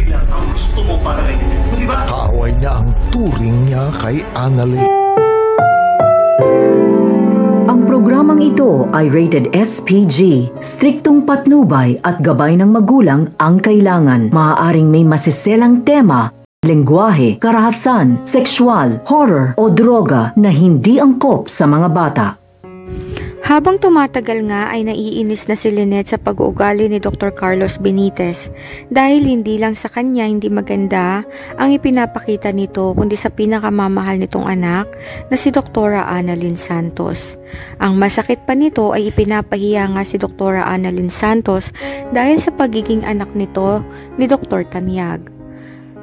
lang ang gusto mo para kay Lynette. Di ba? Kaaway niya ang turing niya kay Annalyn. Ang programang ito ay rated SPG. Striktong patnubay at gabay ng magulang ang kailangan. Maaaring may masiselang tema, lengguwahe, karahasan, sexual, horror o droga na hindi angkop sa mga bata. Habang tumatagal nga ay naiinis na si Lynette sa pag-uugali ni Dr. Carlos Benitez dahil hindi lang sa kanya hindi maganda ang ipinapakita nito kundi sa pinakamamahal nitong anak na si Dr. Annalyn Santos. Ang masakit pa nito ay ipinapahiya nga si Dr. Annalyn Santos dahil sa pagiging anak nito ni Dr. Tanyag.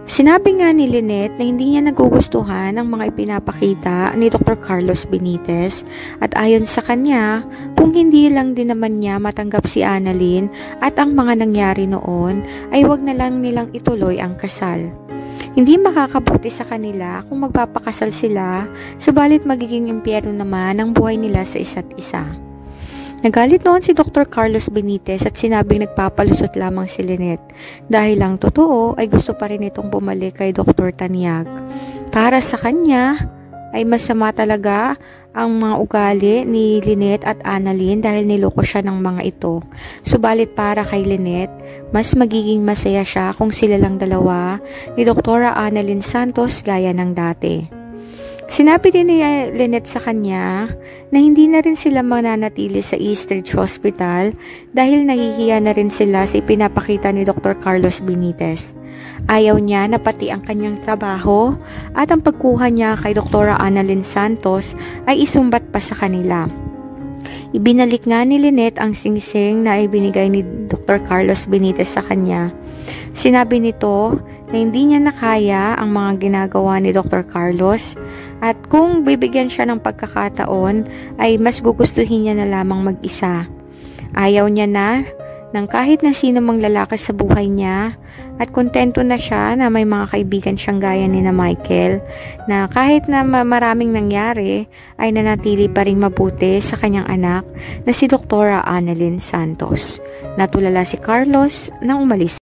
Sinabi nga ni Lynette na hindi niya nagugustuhan ang mga ipinapakita ni Dr. Carlos Benitez at ayon sa kanya, kung hindi lang din naman niya matanggap si Annalyn at ang mga nangyari noon ay wag na lang nilang ituloy ang kasal. Hindi makakabuti sa kanila kung magpapakasal sila, subalit magiging impyerno naman ang buhay nila sa isa't isa. Nagalit noon si Dr. Carlos Benitez at sinabing nagpapalusot lamang si Lynette. Dahil lang totoo ay gusto pa rin itong bumalik kay Dr. Tanyag. Para sa kanya ay masama talaga ang mga ugali ni Lynette at Annalyn dahil niloko siya ng mga ito. Subalit para kay Lynette, mas magiging masaya siya kung sila lang dalawa ni Dr. Annalyn Santos gaya ng dati. Sinabi din ni Lynette sa kanya na hindi na rin sila mananatili sa Eastridge Hospital dahil nahihiya na rin sila sa ipinapakita ni Dr. Carlos Benitez. Ayaw niya na pati ang kanyang trabaho at ang pagkuha niya kay Dr. Annalyn Santos ay isumbat pa sa kanila. Ibinalik nga ni Lynette ang singsing na ibinigay ni Dr. Carlos Benitez sa kanya. Sinabi nito na hindi niya nakaya ang mga ginagawa ni Dr. Carlos at kung bibigyan siya ng pagkakataon ay mas gugustuhin niya na lamang mag-isa. Ayaw niya na ng kahit na sino mang lalaki sa buhay niya at kontento na siya na may mga kaibigan siyang gaya ni na Michael na kahit na maraming nangyari ay nanatili pa rin mabuti sa kanyang anak na si Dr. Annalyn Santos. Natulala si Carlos nang umalis.